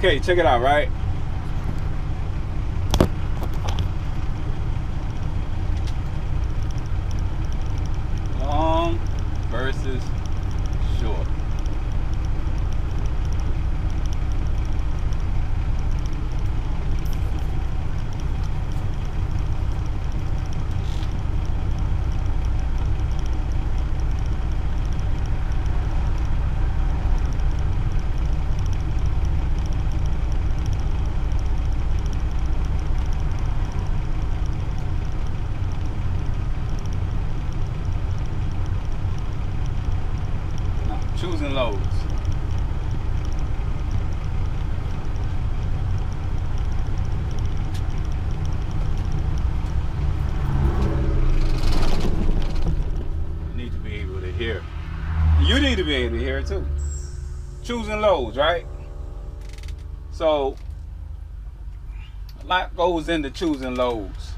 Okay, check it out, right? Long versus short. Choosing loads. You need to be able to hear. You need to be able to hear it too. Choosing loads, right? So a lot goes into choosing loads.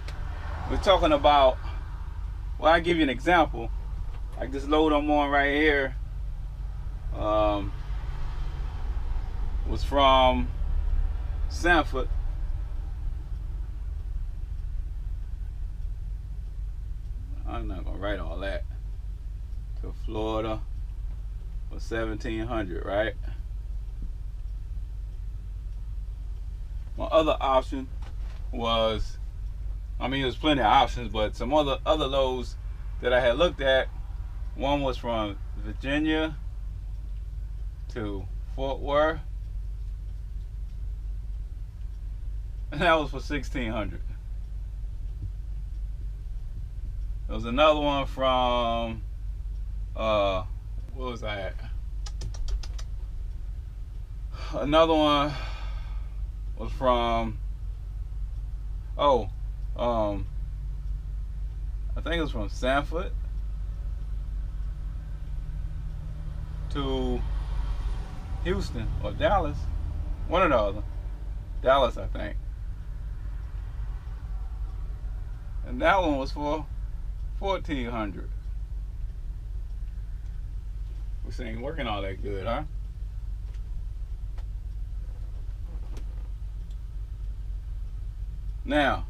We're talking about, well, I'll give you an example. Like this load I'm on right here. Was from Sanford I'm not gonna write all that to Florida for 1,700, right? My other option was, I mean, there's plenty of options, but some other loads that I had looked at. One was from Virginia to Fort Worth, and that was for 1,600. There was another one from where was I at? Another one was from I think it was from Sanford to Houston or Dallas, one or the other. Dallas, I think. And that one was for 1,400. This ain't working all that good, huh? Now,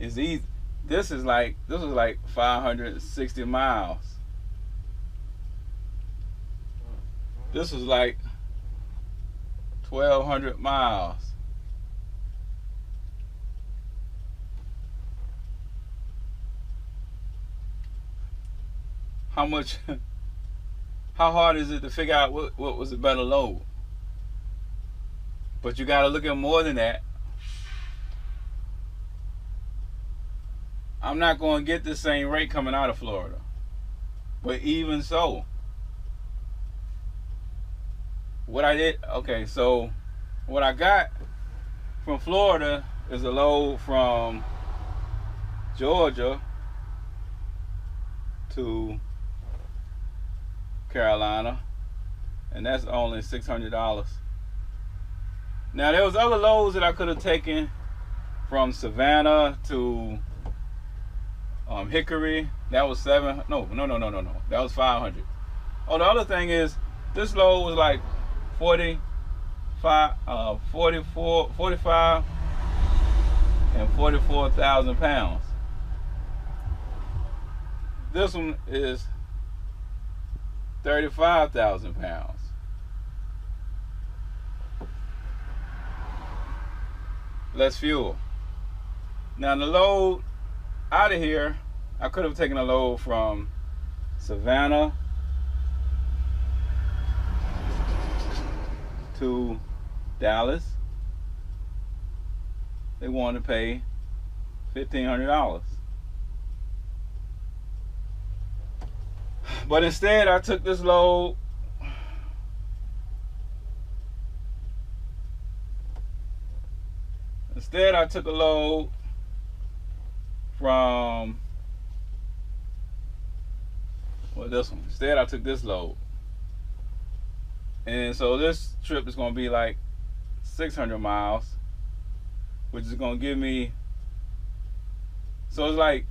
is these? This was like 560 miles. This was like 1,200 miles. How much? How hard is it to figure out what was a better load? But you got to look at more than that. I'm not going to get the same rate coming out of Florida. But even so, what I did, okay, so what I got from Florida is a load from Georgia to Carolina, and that's only $600. Now there was other loads that I could have taken from Savannah to Hickory. That was no, that was 500. Oh, the other thing is this load was like 45 and 44,000 pounds. This one is 35,000 pounds. Less fuel. Now the load out of here, I could have taken a load from Savannah to Dallas. They wanted to pay $1,500. But instead, I took this load I took a load from, well, this one. Instead, I took this load. And so this trip is going to be like 600 miles, which is going to give me, so it's like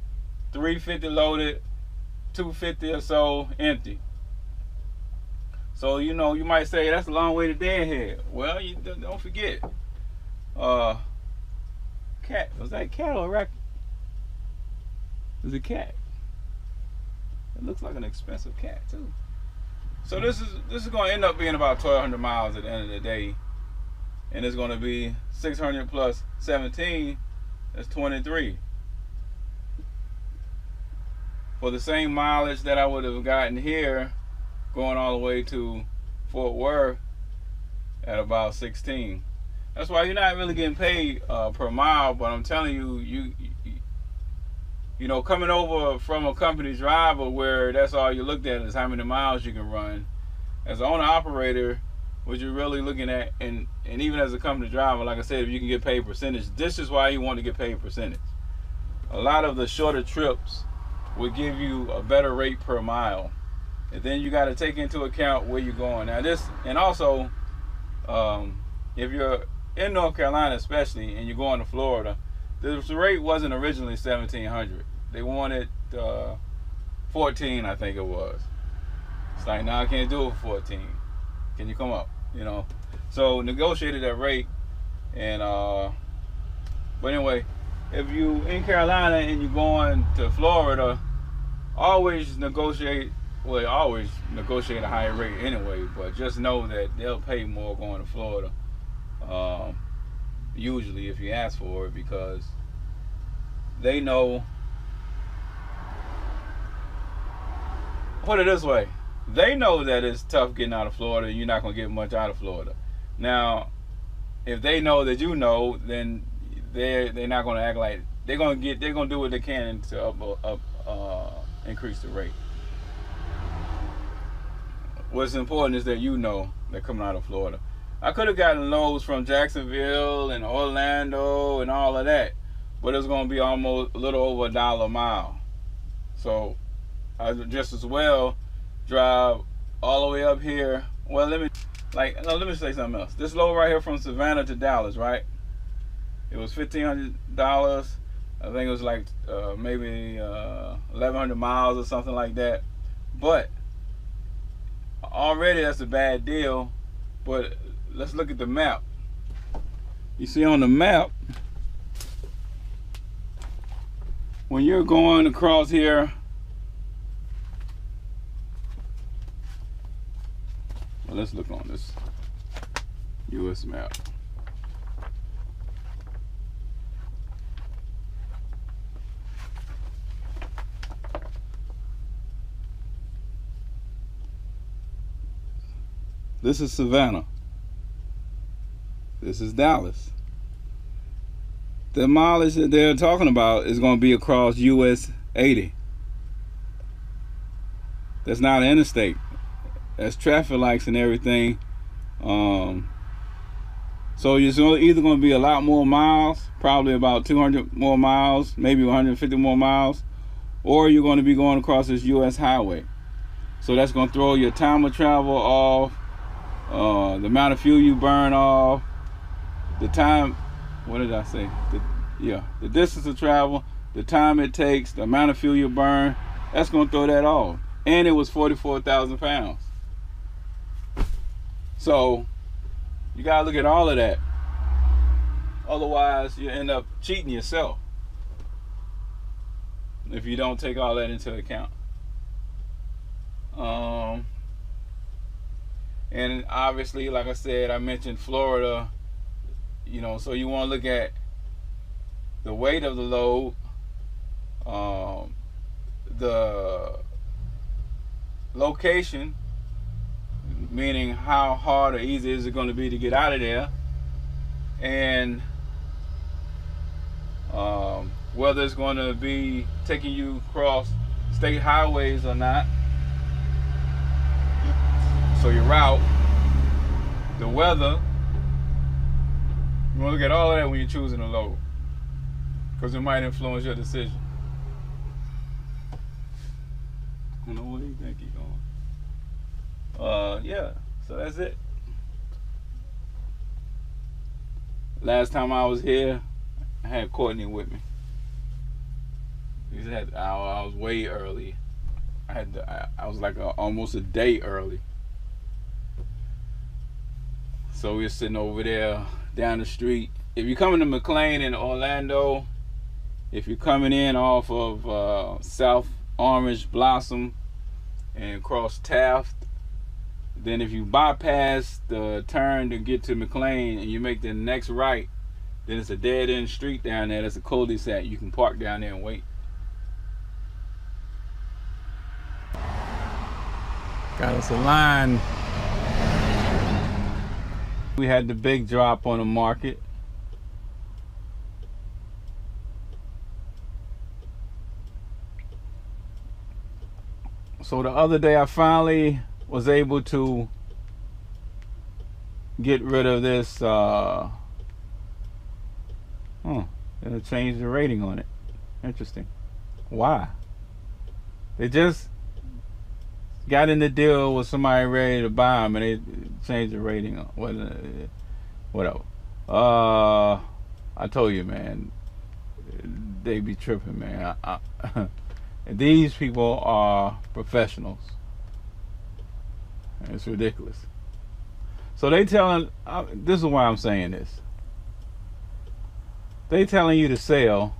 350 loaded, 250 or so empty. So you know, you might say that's a long way to Deadhead. Well, you don't forget, cat, was that cat or a raccoon? It was a cat. It looks like an expensive cat too. So this is going to end up being about 1,200 miles at the end of the day, and it's going to be 600 plus 17. That's 23. For the same mileage that I would have gotten here, going all the way to Fort Worth at about 16. That's why you're not really getting paid per mile. But I'm telling you, you know, coming over from a company driver where that's all you looked at is how many miles you can run. As an owner operator, what you're really looking at, and even as a company driver, like I said, if you can get paid percentage, this is why you want to get paid percentage. A lot of the shorter trips will give you a better rate per mile. And then you got to take into account where you're going. Now this, and also, if you're in North Carolina especially, and you're going to Florida, the rate wasn't originally 1,700. They wanted 14, I think it was. It's like, nah, I can't do it for 14. Can you come up? You know, so negotiated that rate, and but anyway, if you in Carolina and you're going to Florida, always negotiate. Well, always negotiate a higher rate anyway, but just know that they'll pay more going to Florida. Usually, if you ask for it, because they know. Put it this way. They know that it's tough getting out of Florida, and you're not going to get much out of Florida. Now, if they know that you know, then they're not going to act like they're going to do what they can to increase the rate. What's important is that you know they're coming out of Florida. I could have gotten loads from Jacksonville and Orlando and all of that, but it's going to be almost a little over $1 a mile. So I just as well drive all the way up here. Well, let me say something else. This load right here from Savannah to Dallas, right? It was $1,500. I think it was like maybe 1,100 miles or something like that. But already that's a bad deal. But let's look at the map. You see on the map, when you're going across here, well, let's look on this US map. This is Savannah. This is Dallas. The mileage that they're talking about is going to be across US 80. That's not an interstate. That's traffic lights and everything. So it's either going to be a lot more miles, probably about 200 more miles, maybe 150 more miles, or you're going to be going across this US highway. So that's going to throw your time of travel off, the amount of fuel you burn off, the time, what did I say? The distance of travel, the time it takes, the amount of fuel you burn, that's going to throw that off. And it was 44,000 pounds. So you got to look at all of that. Otherwise, you end up cheating yourself if you don't take all that into account. And obviously, like I said, I mentioned Florida, you know, so you want to look at the weight of the load, the location, meaning how hard or easy is it going to be to get out of there, and whether it's going to be taking you across state highways or not. So your route, the weather, you want to look at all of that when you're choosing a load, because it might influence your decision. I don't know where you think you're going. Yeah, so that's it. Last time I was here, I had Courtney with me. I was way early. I was like almost a day early. So we're sitting over there down the street. If you're coming to McLean in Orlando, if you're coming in off of South Orange Blossom and cross Taft, then if you bypass the turn to get to McLean and you make the next right, then it's a dead-end street down there. That's a cul-de-sac. You can park down there and wait. Got us a line. We had the big drop on the market. So the other day I finally was able to get rid of this it'll change the rating on it. Interesting. Why? They just got in the deal with somebody ready to buy them and they changed the rating on whatever. I told you, man, they be tripping, man. These people are professionals. It's ridiculous. So they telling, this is why I'm saying this. They telling you to sell.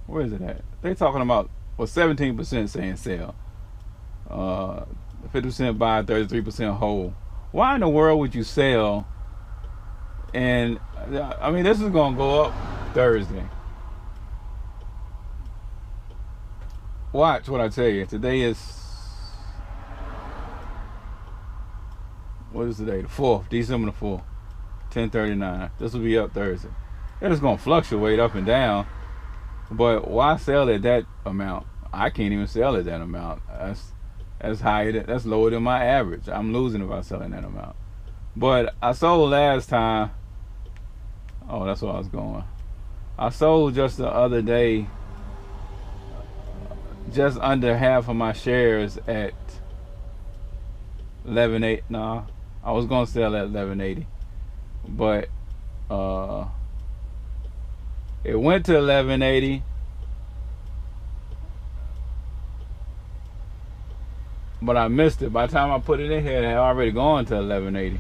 Where is it at? They talking about, well, 17% saying sell. 50% buy, 33% hold. Why in the world would you sell? And I mean, this is gonna go up Thursday. Watch what I tell you. Today is, what is today? The 4th, December the 4th, 10:39. This will be up Thursday. It is gonna fluctuate up and down, but why sell at that amount? I can't even sell at that amount. That's higher. That's lower than my average. I'm losing if I sell in that amount. But I sold last time. Oh, that's where I was going. I sold just the other day, just under half of my shares at 11.8. No, I was gonna sell at 11.80, but it went to 11.80. But I missed it. By the time I put it in here, it had already gone to 11.80.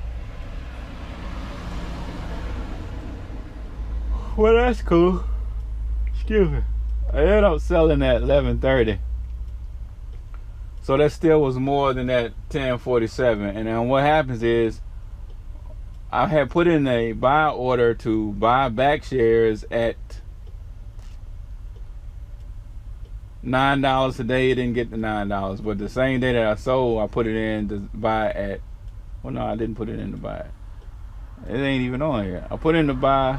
Well, that's cool. Excuse me. I ended up selling at 11.30. So that still was more than that 10.47. And then what happens is, I had put in a buy order to buy back shares at $9 a day. It didn't get the $9, but the same day that I sold, I put it in to buy at, well, no, I didn't put it in to buy. It ain't even on here. I put in to buy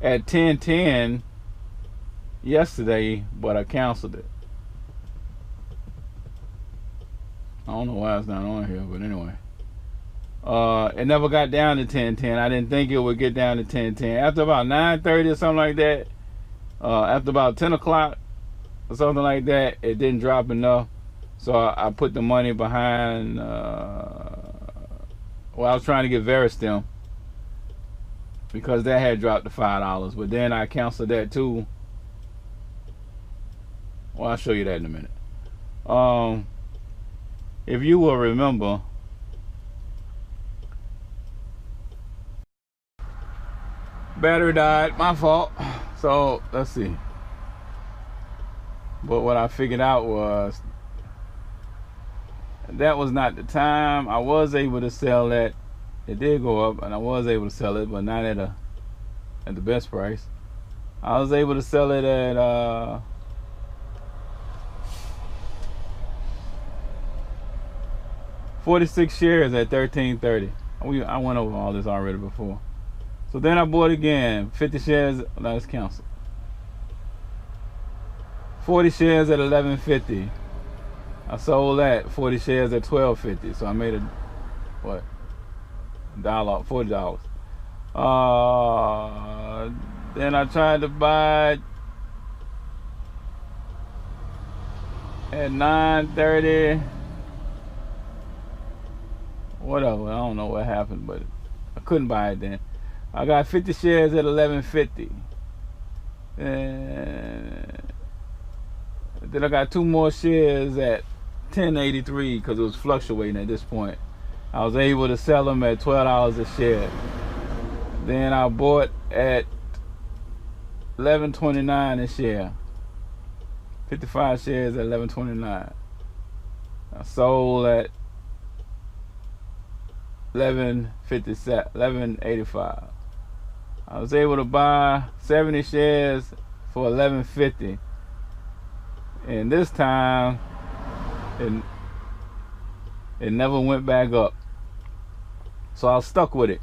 at 10.10 yesterday, but I canceled it. I don't know why it's not on here, but anyway. It never got down to 10.10. I didn't think it would get down to 10.10. After about 9:30 or something like that, after about 10 o'clock or something like that, it didn't drop enough. So I put the money behind, well, I was trying to get vs-shortruns because that had dropped to $5, but then I canceled that too. Well, I'll show you that in a minute. If you will remember, battery died, my fault. So let's see. But what I figured out was that was not the time. I was able to sell that. It did go up, and I was able to sell it, but not at the best price. I was able to sell it at 46 shares at 13.30. I went over all this already before. So then I bought again, 50 shares. Let's cancel. 40 shares at 11.50. I sold that 40 shares at 12.50. So I made what? $40. Then I tried to buy at 9.30. Whatever. I don't know what happened, but I couldn't buy it then. I got 50 shares at 11.50. And then I got 2 more shares at 10.83 because it was fluctuating at this point. I was able to sell them at $12 a share. Then I bought at $11.29 a share. 55 shares at $11.29. I sold at $11.85. I was able to buy 70 shares for $11.50. And this time it never went back up. So I was stuck with it.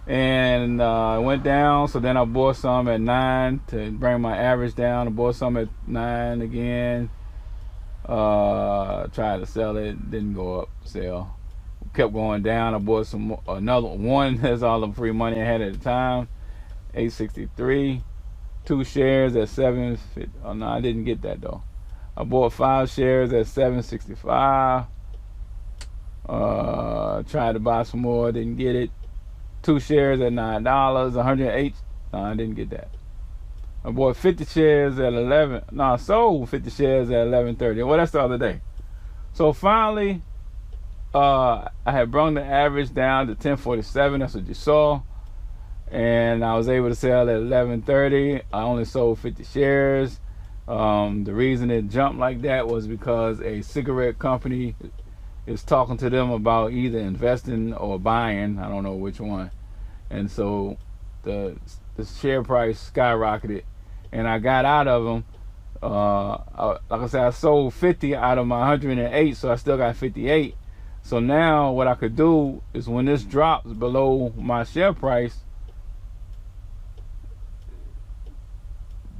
And it went down, so then I bought some at 9 to bring my average down. I bought some at 9 again. Tried to sell it, didn't go up, sell. Kept going down. I bought another one. That's all the free money I had at the time. $8.63. 2 shares at $7.50. Oh no, I didn't get that though. I bought 5 shares at $7.65. Tried to buy some more, didn't get it. 2 shares at $9, 108. No, I didn't get that. I bought 50 shares at 11. No, I sold 50 shares at 11.30. Well, that's the other day. So finally, I had brought the average down to 10.47. That's what you saw. And I was able to sell at 11.30. I only sold 50 shares. The reason it jumped like that was because a cigarette company is talking to them about either investing or buying. I don't know which one. And so the share price skyrocketed, and I got out of them. Like I said, I sold 50 out of my 108, so I still got 58. So now what I could do is when this drops below my share price,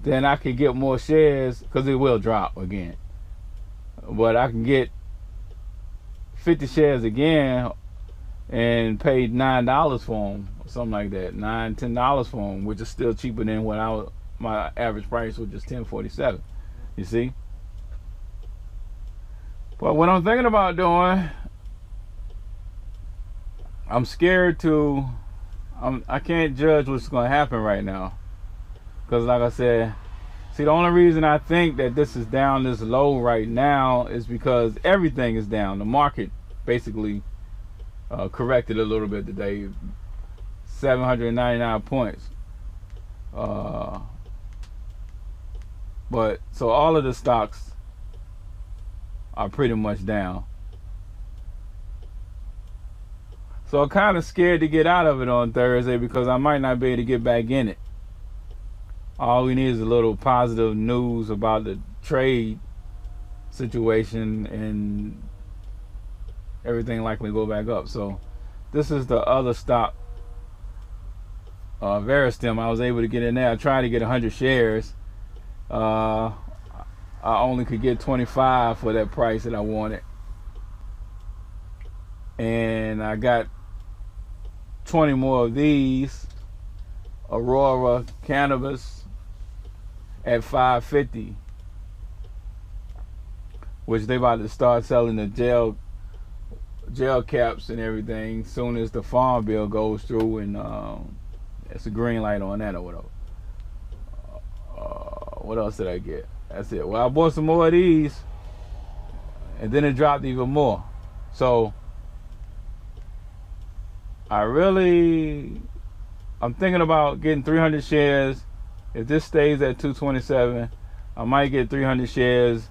then I could get more shares, because it will drop again. But I can get 50 shares again and paid $9 for them, or something like that. $10 for them, which is still cheaper than what my average price was just $10.47. You see? But what I'm thinking about doing, I'm scared to. I can't judge what's going to happen right now, because like I said, see, the only reason I think that this is down this low right now is because everything is down. The market basically corrected a little bit today, 799 points. But so all of the stocks are pretty much down. So I'm kind of scared to get out of it on Thursday, because I might not be able to get back in it. All we need is a little positive news about the trade situation, and everything likely go back up. So this is the other stock, vs-shortruns. I was able to get in there. I tried to get 100 shares. I only could get 25 for that price that I wanted, and I got 20 more of these Aurora cannabis at $5.50, which they about to start selling the gel caps and everything soon as the farm bill goes through, and it's a green light on that or whatever. What else did I get? That's it. Well, I bought some more of these, and then it dropped even more. So I'm thinking about getting 300 shares. If this stays at 227, I might get 300 shares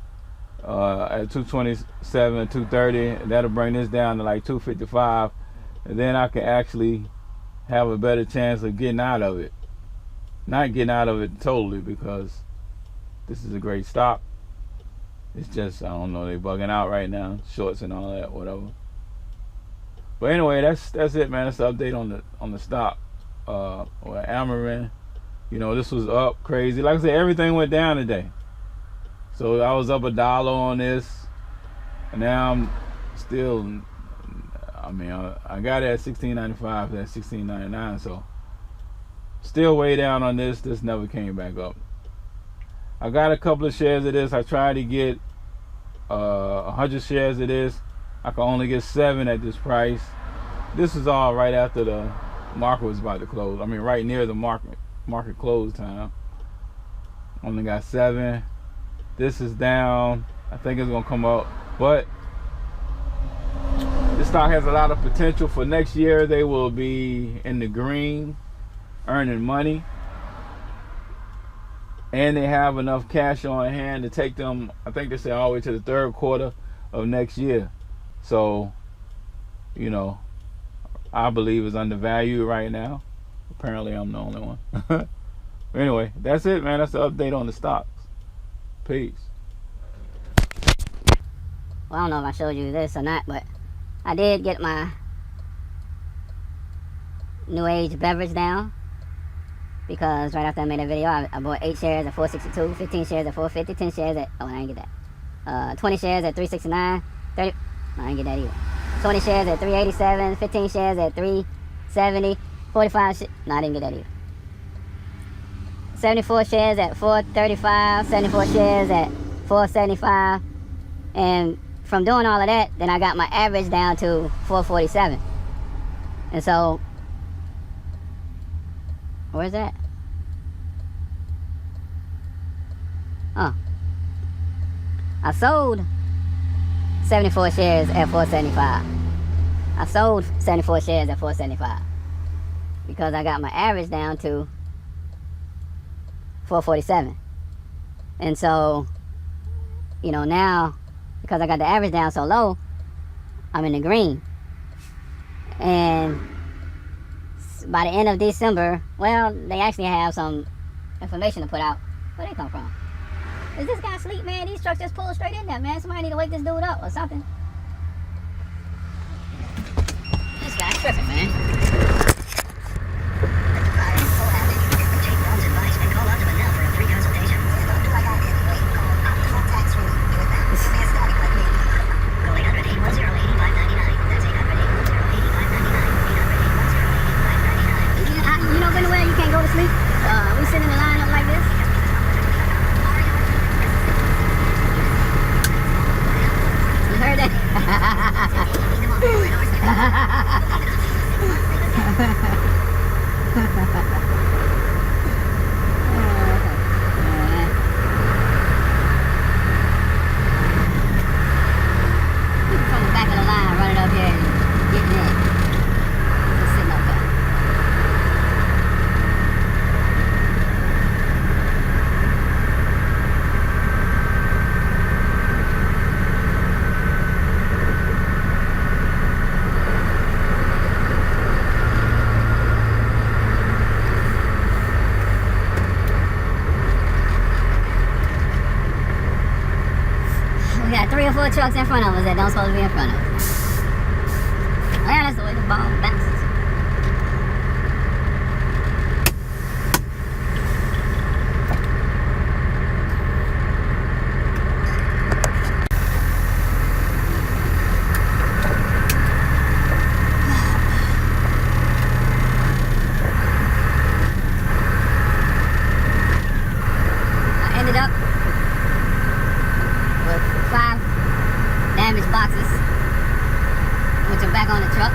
at 227, 230, and that'll bring this down to like 255, and then I can actually have a better chance of getting out of it. Not getting out of it totally, because this is a great stock. It's just, I don't know, they bugging out right now, shorts and all that, whatever. But anyway, that's it, man. That's the update on the stock. Or Amarin. You know, this was up crazy. Like I said, everything went down today. So I was up $1 on this, and now I'm still, I mean, I got it at $16.95, that's $16.99, so still way down on this. This never came back up. I got a couple of shares of this. I tried to get 100 shares of this. I could only get 7 at this price. This is all right after the market was about to close. I mean, right near the market close time. Only got 7. This is down. I think it's gonna come up But this stock has a lot of potential for next year. They will be in the green, earning money, and they have enough cash on hand to take them, I think they say, all the way to the third quarter of next year. So, you know, I believe it's undervalued right now. Apparently I'm the only one. Anyway, that's it, man. That's the update on the stocks. Peace. Well, I don't know if I showed you this or not, but I did get my New Age beverage down, because right after I made that video, I bought 8 shares at 462, 15 shares at 450, 10 shares at, oh, I didn't get that. 20 shares at 369, 30, no, I didn't get that either. 20 shares at 387, 15 shares at 370, 45, no, I didn't get that either. 74 shares at 435, 74 shares at 475, and from doing all of that, then I got my average down to 447. And so, where's that? Oh. I sold 74 shares at 475. I sold 74 shares at 475 because I got my average down to 447. And so, you know, now, because I got the average down so low, I'm in the green. And by the end of December, well, they actually have some information to put out. Where they come from? Is this guy asleep, man? These trucks just pulled straight in there, man. Somebody need to wake this dude up or something. This guy's tripping, man. We sitting in a line up like this. You heard that? People from the back of the line running up here and getting in. Just sitting up there. We got 3 or 4 trucks in front of us that don't supposed to be in front of us. Well, that's the way the ball bounces. I ended up with 5 damaged boxes, which are back on the truck.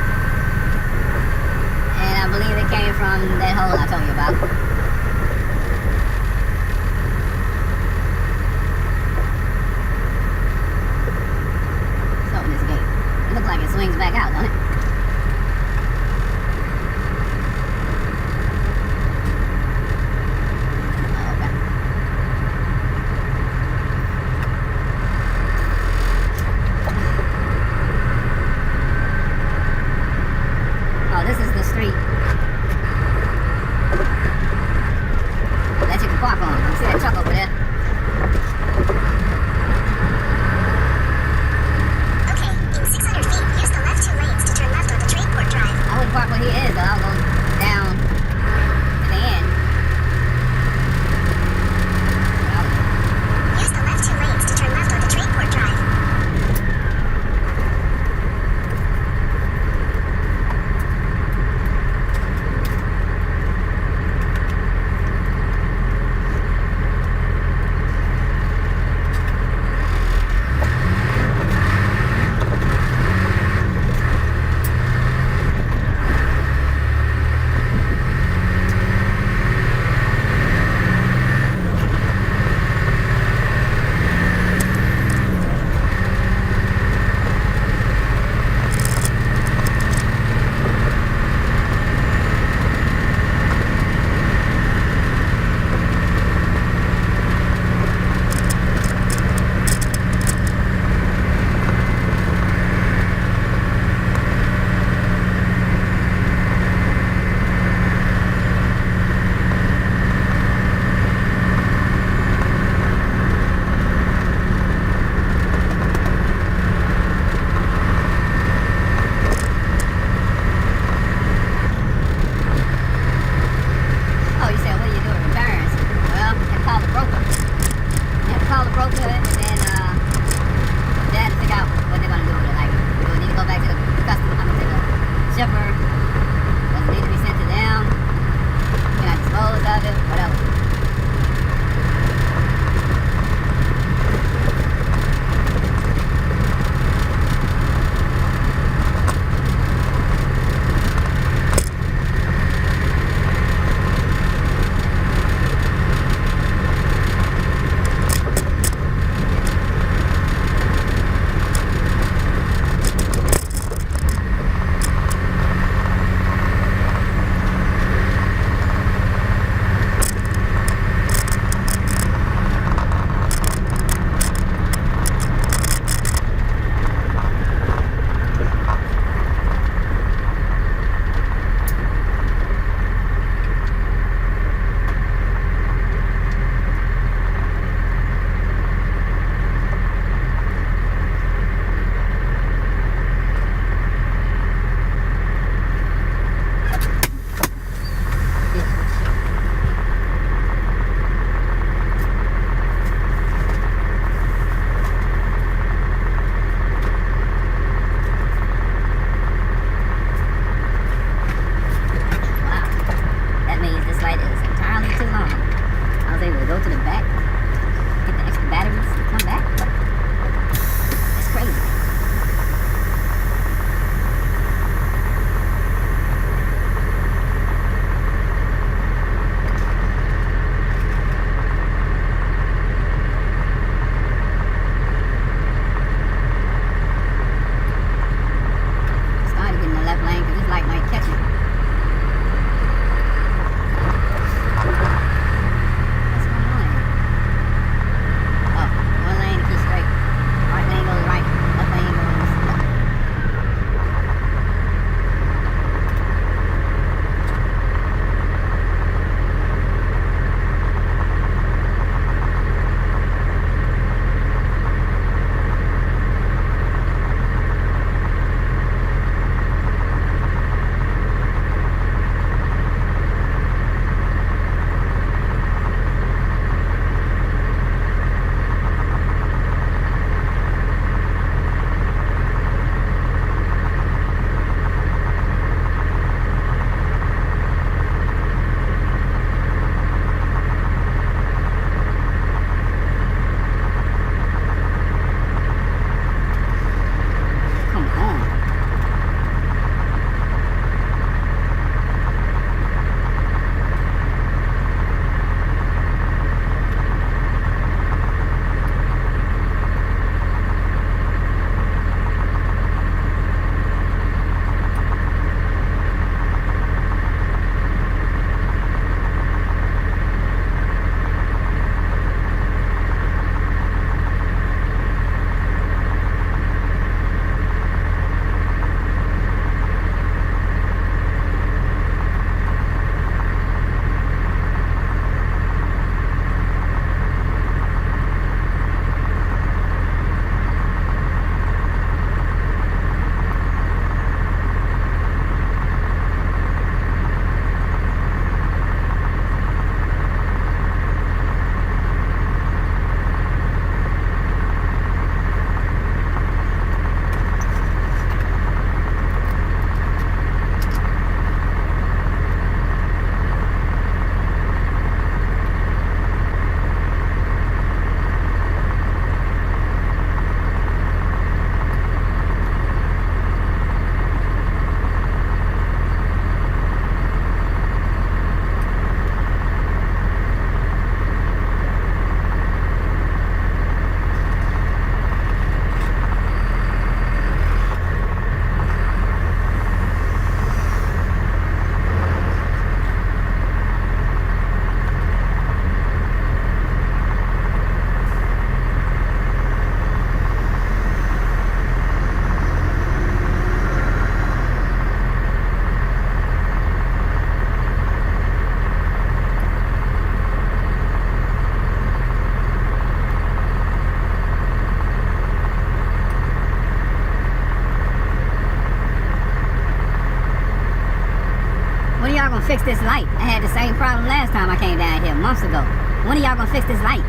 fix this light? I had the same problem last time I came down here, months ago. When are y'all gonna fix this light?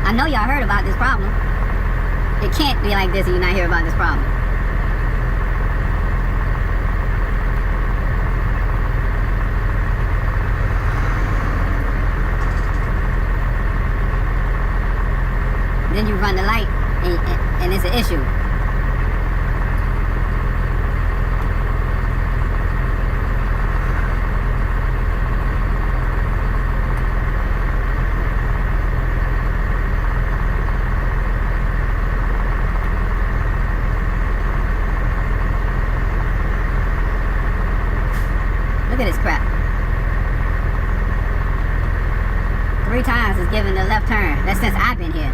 I know y'all heard about this problem. It can't be like this and you not hear about this problem. Then you run the light and it's an issue. Look at this crap. 3 times it's given the left turn. That's since I've been here.